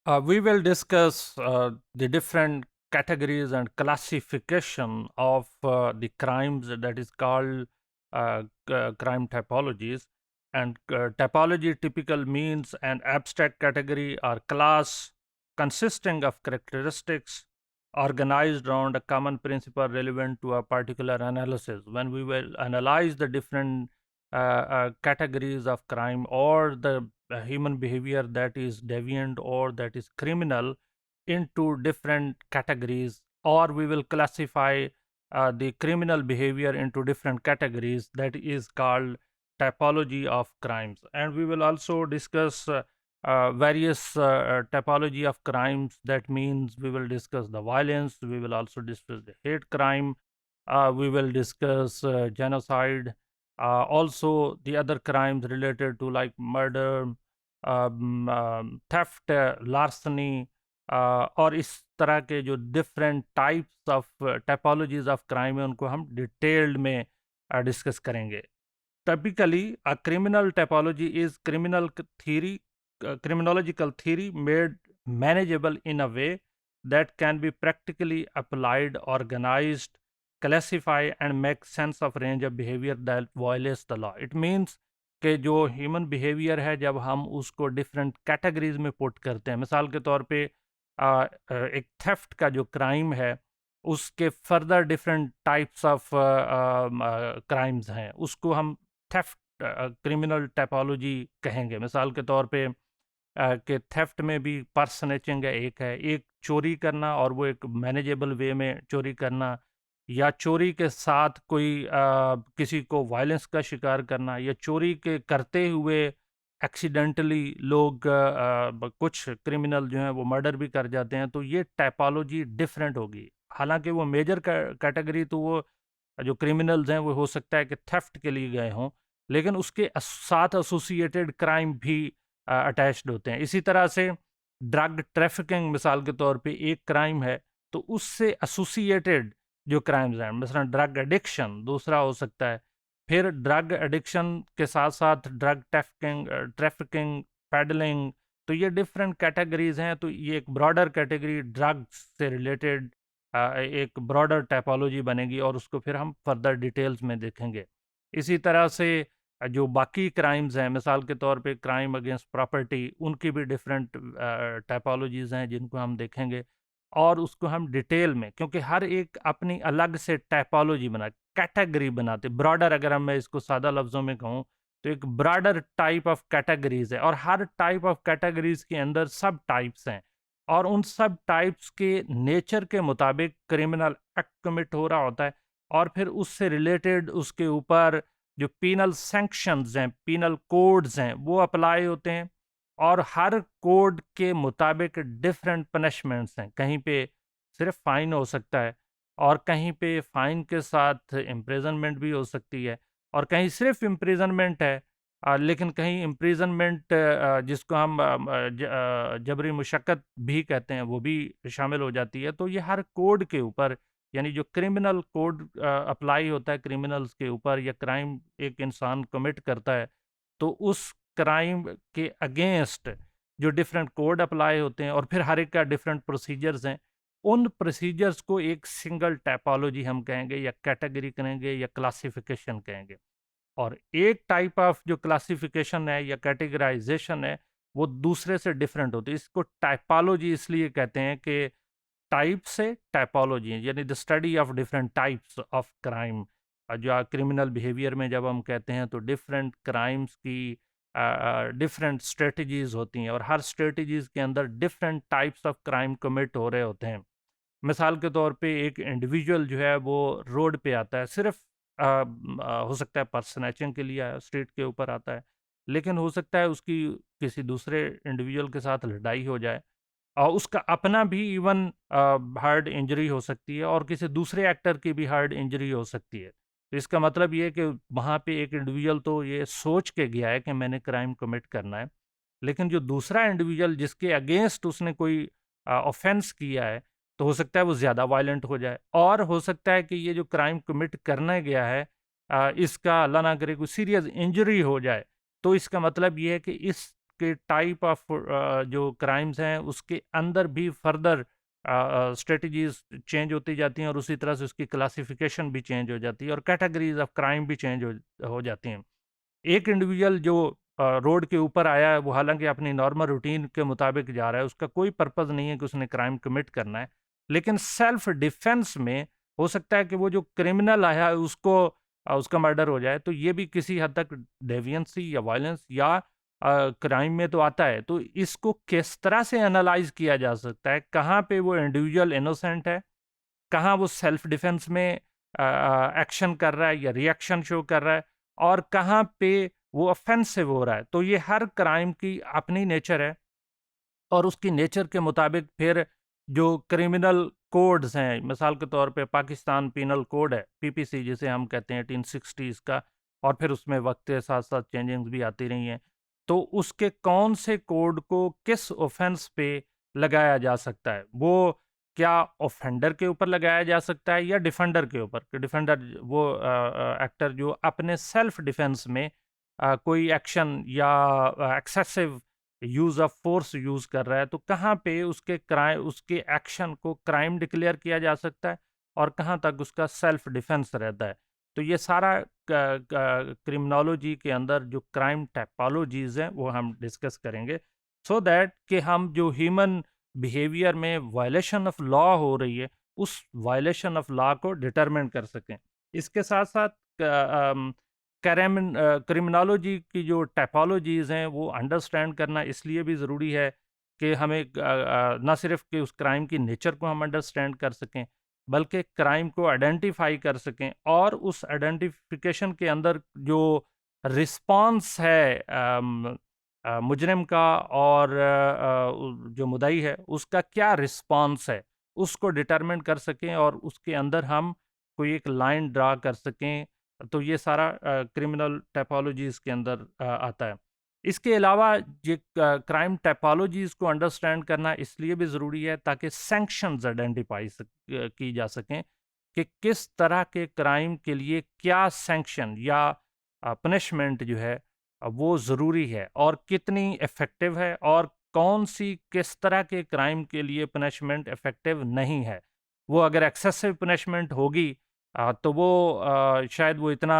We will discuss the different categories and classification of the crimes that is called crime typologies. And typology typical means an abstract category or class consisting of characteristics organized around a common principle relevant to a particular analysis. When we will analyze the different categories of crime or the human behavior that is deviant or that is criminal into different categories, or we will classify the criminal behavior into different categories, that is called typology of crimes. And we will also discuss various typology of crimes. That means we will discuss the violence, we will also discuss the hate crime, we will discuss genocide, also the other crimes related to like murder, theft, larceny, और इस तरह के जो different types of typologies of crime है उनको हम detailed में discuss करेंगे. Typically, a criminal typology is criminological theory made manageable in a way that can be practically applied, organized, classify, and make sense of range of behavior that violates the law. It means कि जो human behaviour है जब हम उसको different categories में put करते हैं, मिसाल के तौर पे एक थेफ्ट का जो क्राइम है उसके further different types of crimes हैं, उसको हम थेफ्ट क्रिमिनल टाइपोलॉजी कहेंगे. मिसाल के तौर पे कि थेफ्ट में भी पर्स स्नैचिंग एक है, एक चोरी करना और वो एक मैनेजेबल वे में चोरी करना, या चोरी के साथ कोई किसी को वायलेंस का शिकार करना, या चोरी के करते हुए एक्सीडेंटली लोग कुछ क्रिमिनल जो हैं वो मर्डर भी कर जाते हैं. तो ये टाइपोलॉजी डिफरेंट होगी. हालांकि वो मेजर कैटेगरी तो वो जो क्रिमिनल्स हैं वो हो सकता है कि थेफ्ट के लिए गए हों, लेकिन उसके साथ एसोसिएटेड क्राइम भी अटैच्ड होते हैं. इसी तरह से ड्रग ट्रैफिकिंग मिसाल के तौर पे एक क्राइम है, तो उससे एसोसिएटेड जो क्राइम्स हैं, मिसाल ड्रग एडिक्शन दूसरा हो सकता है. फिर ड्रग एडिक्शन के साथ साथ ड्रग ट्रैफिकिंग, पैडलिंग, तो ये डिफरेंट कैटेगरीज हैं. तो ये एक ब्रॉडर कैटेगरी ड्रग्स से रिलेटेड एक ब्रॉडर टाइपोलॉजी बनेगी और उसको फिर हम फर्दर डिटेल्स में देखेंगे. इसी तरह से जो बाकी क्राइम्स हैं, मिसाल के तौर पे क्राइम अगेंस्ट प्रॉपर्टी, उनकी भी डिफरेंट टाइपोलॉजीज़ हैं जिनको हम देखेंगे और उसको हम डिटेल में, क्योंकि हर एक अपनी अलग से टाइपोलॉजी कैटेगरी बनाते. ब्रॉडर अगर मैं इसको सादा लफ्ज़ों में कहूँ तो एक ब्रॉडर टाइप ऑफ कैटेगरीज है और हर टाइप ऑफ कैटेगरीज के अंदर सब टाइप्स हैं और उन सब टाइप्स के नेचर के मुताबिक क्रिमिनल एक्ट कमिट हो रहा होता है और फिर उससे रिलेटेड उसके ऊपर जो पीनल सैंक्शंस हैं, पीनल कोड्स हैं, वो अप्लाई होते हैं और हर कोड के मुताबिक डिफरेंट पनिशमेंट्स हैं. कहीं पे सिर्फ फ़ाइन हो सकता है और कहीं पे फ़ाइन के साथ इम्प्रिजनमेंट भी हो सकती है और कहीं सिर्फ इम्प्रिजनमेंट है, लेकिन कहीं इम्प्रिजनमेंट जिसको हम जबरी मुशक्क़त भी कहते हैं वो भी शामिल हो जाती है. तो ये हर कोड के ऊपर, यानी जो क्रिमिनल कोड अप्लाई होता है क्रिमिनल्स के ऊपर, या क्राइम एक इंसान कमिट करता है तो उस क्राइम के अगेंस्ट जो डिफरेंट कोड अप्लाई होते हैं और फिर हर एक का डिफरेंट प्रोसीजर्स हैं, उन प्रोसीजर्स को एक सिंगल टाइपोलॉजी हम कहेंगे या कैटेगरी कहेंगे या क्लासिफिकेशन कहेंगे. और एक टाइप ऑफ जो क्लासिफिकेशन है या कैटेगराइजेशन है वो दूसरे से डिफरेंट होती है. इसको टाइपोलॉजी इसलिए कहते हैं कि टाइप से टाइपोलॉजी, यानी the study of different types of crime. जो क्रिमिनल बिहेवियर में जब हम कहते हैं तो डिफरेंट क्राइम्स की डिफरेंट स्ट्रेटजीज होती हैं और हर स्ट्रेटजीज के अंदर different types of crime commit हो रहे होते हैं. मिसाल के तौर पे एक इंडिविजुअल जो है वो रोड पे आता है, सिर्फ हो सकता है पर्स स्नैचिंग के लिए आया, स्ट्रीट के ऊपर आता है, लेकिन हो सकता है उसकी किसी दूसरे इंडिविजुअल के साथ लड़ाई हो जाए और उसका अपना भी इवन हार्ड इंजरी हो सकती है और किसी दूसरे एक्टर की भी हार्ड इंजरी हो सकती है. तो इसका मतलब ये है कि वहाँ पे एक इंडिविजुअल तो ये सोच के गया है कि मैंने क्राइम कमिट करना है, लेकिन जो दूसरा इंडिविजुअल जिसके अगेंस्ट उसने कोई ऑफेंस किया है, तो हो सकता है वो ज़्यादा वायलेंट हो जाए और हो सकता है कि ये जो क्राइम कमिट करने गया है इसका अल्लाह ना करे कोई सीरियस इंजरी हो जाए. तो इसका मतलब ये है कि इस के टाइप ऑफ जो क्राइम्स हैं उसके अंदर भी फर्दर स्ट्रेटजीज चेंज होती जाती हैं, और उसी तरह से उसकी क्लासिफिकेशन भी चेंज हो जाती है, और कैटेगरीज ऑफ क्राइम भी चेंज हो जाती हैं। एक इंडिविजुअल जो रोड के ऊपर आया है, वो हालांकि अपनी नॉर्मल रूटीन के मुताबिक जा रहा है, उसका कोई पर्पज़ नहीं है कि उसने क्राइम कमिट करना है, लेकिन सेल्फ डिफेंस में हो सकता है कि वो जो क्रिमिनल आया है उसको उसका मर्डर हो जाए, तो ये भी किसी हद तक डेविएंसी या वायलेंस या क्राइम में तो आता है। तो इसको किस तरह से एनालाइज किया जा सकता है, कहाँ पे वो इंडिविजुअल इनोसेंट है, कहाँ वो सेल्फ डिफेंस में एक्शन कर रहा है या रिएक्शन शो कर रहा है, और कहाँ पे वो ऑफेंसिव हो रहा है। तो ये हर क्राइम की अपनी नेचर है, और उसकी नेचर के मुताबिक फिर जो क्रिमिनल कोड्स हैं, मिसाल के तौर पे पाकिस्तान पीनल कोड है, पीपीसी जिसे हम कहते हैं 1860s का, और फिर उसमें वक्त के साथ साथ चेंजिंग्स भी आती रही हैं, तो उसके कौन से कोड को किस ऑफेंस पे लगाया जा सकता है, वो क्या ऑफेंडर के ऊपर लगाया जा सकता है या डिफेंडर के ऊपर, कि डिफेंडर वो एक्टर जो अपने सेल्फ डिफेंस में कोई एक्शन या excessive use of force use कर रहा है, तो कहाँ पे उसके एक्शन को क्राइम डिक्लेयर किया जा सकता है, और कहाँ तक उसका सेल्फ डिफेंस रहता है। तो ये सारा क्रिमिनोलॉजी के अंदर जो क्राइम टाइपोलॉजीज हैं वो हम डिस्कस करेंगे, सो दैट कि हम जो ह्यूमन बिहेवियर में वायलेशन ऑफ लॉ हो रही है, उस वायलेशन ऑफ लॉ को डिटरमिन कर सकें। इसके साथ साथ क्रिमिनोलॉजी की जो टाइपोलॉजीज़ हैं वो अंडरस्टैंड करना इसलिए भी ज़रूरी है कि हमें ना सिर्फ कि उस क्राइम की नेचर को हम अंडरस्टैंड कर सकें, बल्कि क्राइम को आइडेंटिफाई कर सकें, और उस आइडेंटिफिकेशन के अंदर जो रिस्पॉन्स है मुजरिम का और जो मुद्दई है उसका क्या रिस्पॉन्स है, उसको डिटरमिन कर सकें, और उसके अंदर हम कोई एक लाइन ड्रा कर सकें। तो ये सारा क्रिमिनल टाइपोलॉजीज़ के अंदर आता है। इसके अलावा ये क्राइम टाइपोलॉजीज़ को अंडरस्टैंड करना इसलिए भी ज़रूरी है ताकि सैंक्शंस आइडेंटिफाई की जा सकें कि किस तरह के क्राइम के लिए क्या सैंक्शन या पनिशमेंट जो है वो ज़रूरी है, और कितनी इफ़ेक्टिव है, और कौन सी किस तरह के क्राइम के लिए पनिशमेंट इफ़ेक्टिव नहीं है। वो अगर एक्सेसिव पनिशमेंट होगी तो वो शायद वो इतना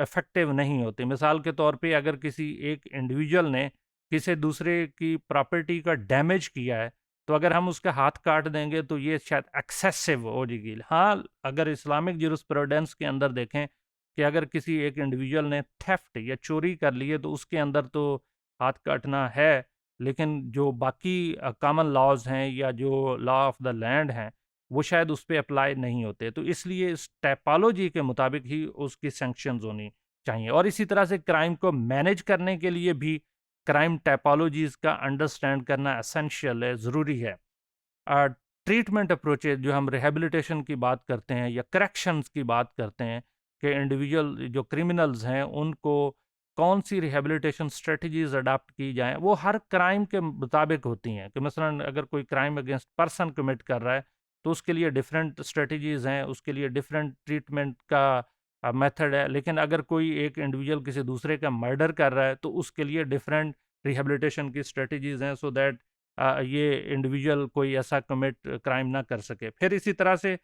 इफ़ेक्टिव नहीं होती। मिसाल के तौर पे अगर किसी एक इंडिविजुअल ने किसी दूसरे की प्रॉपर्टी का डैमेज किया है, तो अगर हम उसका हाथ काट देंगे तो ये शायद एक्सेसिव हो जाएगी। हाँ, अगर इस्लामिक ज्यूरिस्प्रूडेंस के अंदर देखें कि अगर किसी एक इंडिविजुअल ने थेफ्ट या चोरी कर ली है तो उसके अंदर तो हाथ काटना है, लेकिन जो बाकी कॉमन लॉज हैं या जो लॉ ऑफ द लैंड हैं वो शायद उस पे अप्लाई नहीं होते। तो इसलिए इस टाइपोलॉजी के मुताबिक ही उसकी सैंक्शंस होनी चाहिए, और इसी तरह से क्राइम को मैनेज करने के लिए भी क्राइम टाइपोलॉजीज का अंडरस्टैंड करना एसेंशियल है, ज़रूरी है। ट्रीटमेंट अप्रोचेज जो हम रिहेबिलिटेशन की बात करते हैं या करेक्शंस की बात करते हैं कि इंडिविजुअल जो क्रिमिनल्स हैं उनको कौन सी रिहेबिलिटेशन स्ट्रेटजीज अडाप्ट की जाएं, वो हर क्राइम के मुताबिक होती हैं। कि मसलन अगर कोई क्राइम अगेंस्ट पर्सन कमिट कर रहा है तो उसके लिए डिफरेंट स्ट्रेटजीज हैं, उसके लिए डिफरेंट ट्रीटमेंट का मेथड है, लेकिन अगर कोई एक इंडिविजुअल किसी दूसरे का मर्डर कर रहा है तो उसके लिए डिफरेंट रिहेबिलिटेशन की स्ट्रेटजीज हैं, सो दैट ये इंडिविजुअल कोई ऐसा कमिट क्राइम ना कर सके। फिर इसी तरह से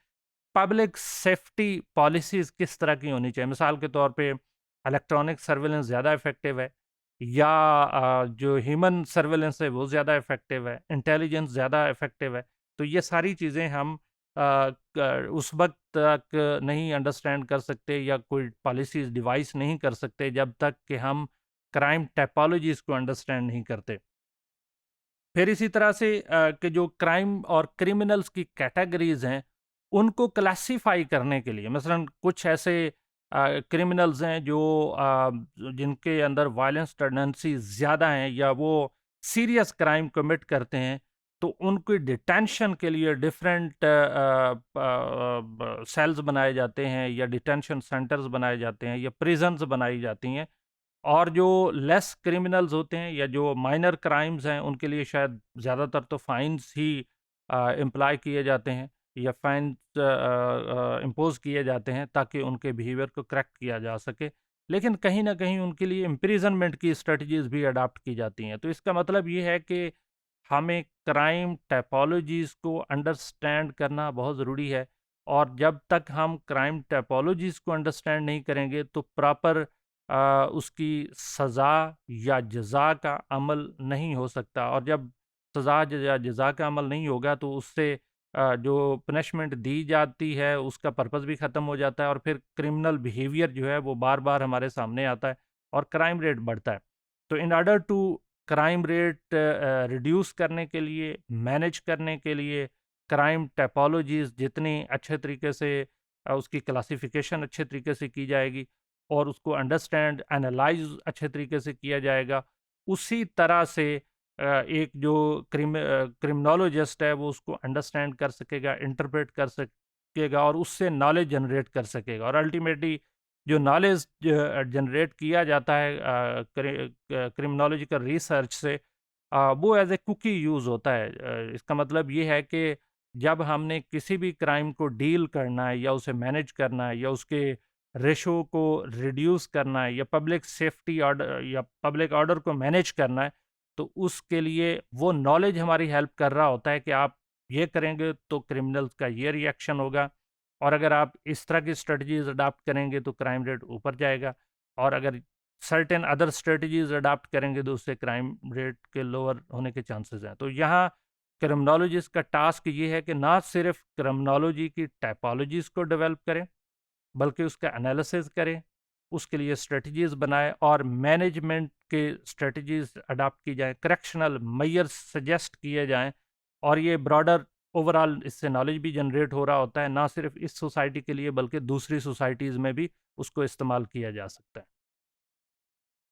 पब्लिक सेफ्टी पॉलिसीज़ किस तरह की होनी चाहिए। मिसाल के तौर पे इलेक्ट्रॉनिक सर्विलेंस ज़्यादा इफ़ेक्टिव है या जो ह्यूमन सर्विलेंस है वो ज़्यादा इफ़ेक्टिव है, इंटेलिजेंस ज़्यादा इफ़ेक्टिव है। तो ये सारी चीज़ें हम उस वक्त तक नहीं अंडरस्टैंड कर सकते या कोई पॉलिसीज़ डिवाइस नहीं कर सकते जब तक कि हम क्राइम टाइपोलॉजीज़ को अंडरस्टैंड नहीं करते। फिर इसी तरह से कि जो क्राइम और क्रिमिनल्स की कैटेगरीज हैं उनको क्लासिफाई करने के लिए, मसलन कुछ ऐसे क्रिमिनल्स हैं जो जिनके अंदर वायलेंस टेंडेंसी ज़्यादा हैं या वो सीरियस क्राइम कमिट करते हैं, तो उनकी डिटेंशन के लिए डिफरेंट सेल्स बनाए जाते हैं या डिटेंशन सेंटर्स बनाए जाते हैं या प्रिजन्स बनाई जाती हैं। और जो लेस क्रिमिनल्स होते हैं या जो माइनर क्राइम्स हैं उनके लिए शायद ज़्यादातर तो फाइन्स ही इम्प्लाई किए जाते हैं या फाइन इम्पोज किए जाते हैं ताकि उनके बिहेवियर को करेक्ट किया जा सके। लेकिन कहीं ना कहीं उनके लिए इम्प्रिजनमेंट की स्ट्रेटजीज भी अडाप्ट की जाती हैं। तो इसका मतलब ये है कि हमें क्राइम टाइपोलॉजीज़ को अंडरस्टैंड करना बहुत ज़रूरी है, और जब तक हम क्राइम टाइपोलॉजीज़ को अंडरस्टैंड नहीं करेंगे तो प्रॉपर उसकी सज़ा या जज़ा का अमल नहीं हो सकता। और जब सज़ा या जज़ा का अमल नहीं होगा तो उससे जो पनिशमेंट दी जाती है उसका पर्पस भी ख़त्म हो जाता है, और फिर क्रिमिनल बिहेवियर जो है वो बार बार हमारे सामने आता है और क्राइम रेट बढ़ता है। तो in order to crime rate reduce करने के लिए, मैनेज करने के लिए, क्राइम टाइपोलॉजीज़ जितनी अच्छे तरीके से उसकी क्लासिफिकेशन अच्छे तरीके से की जाएगी और उसको अंडरस्टैंड एनालाइज अच्छे तरीके से किया जाएगा, उसी तरह से एक जो क्रिमिनोलॉजिस्ट है वो उसको अंडरस्टैंड कर सकेगा, इंटरप्रेट कर सकेगा और उससे नॉलेज जनरेट कर सकेगा। और अल्टीमेटली जो नॉलेज जनरेट किया जाता है क्रिमिनोलॉजिकल रिसर्च से, वो एज ए कुकी यूज़ होता है। इसका मतलब ये है कि जब हमने किसी भी क्राइम को डील करना है या उसे मैनेज करना है या उसके रेशो को रिड्यूस करना है या पब्लिक सेफ्टी ऑर्डर या पब्लिक ऑर्डर को मैनेज करना है, तो उसके लिए वो नॉलेज हमारी हेल्प कर रहा होता है कि आप ये करेंगे तो क्रिमिनल्स का ये रिएक्शन होगा, और अगर आप इस तरह की स्ट्रेटजीज अडाप्ट करेंगे तो क्राइम रेट ऊपर जाएगा, और अगर सर्टेन अदर स्ट्रेटजीज अडाप्ट करेंगे तो उससे क्राइम रेट के लोअर होने के चांसेस हैं। तो यहाँ क्रिमिनोलॉजिस्ट का टास्क ये है कि ना सिर्फ क्रिमिनोलॉजी की टाइपोलॉजीज को डेवलप करें, बल्कि उसका एनालिसिस करें, उसके लिए स्ट्रेटजीज बनाए और मैनेजमेंट के स्ट्रेटजीज अडाप्ट की जाएँ, करेक्शनल मेजर्स सजेस्ट किए जाएँ, और ये ब्रॉडर ओवरऑल इससे नॉलेज भी जनरेट हो रहा होता है, ना सिर्फ इस सोसाइटी के लिए बल्कि दूसरी सोसाइटीज़ में भी उसको इस्तेमाल किया जा सकता है।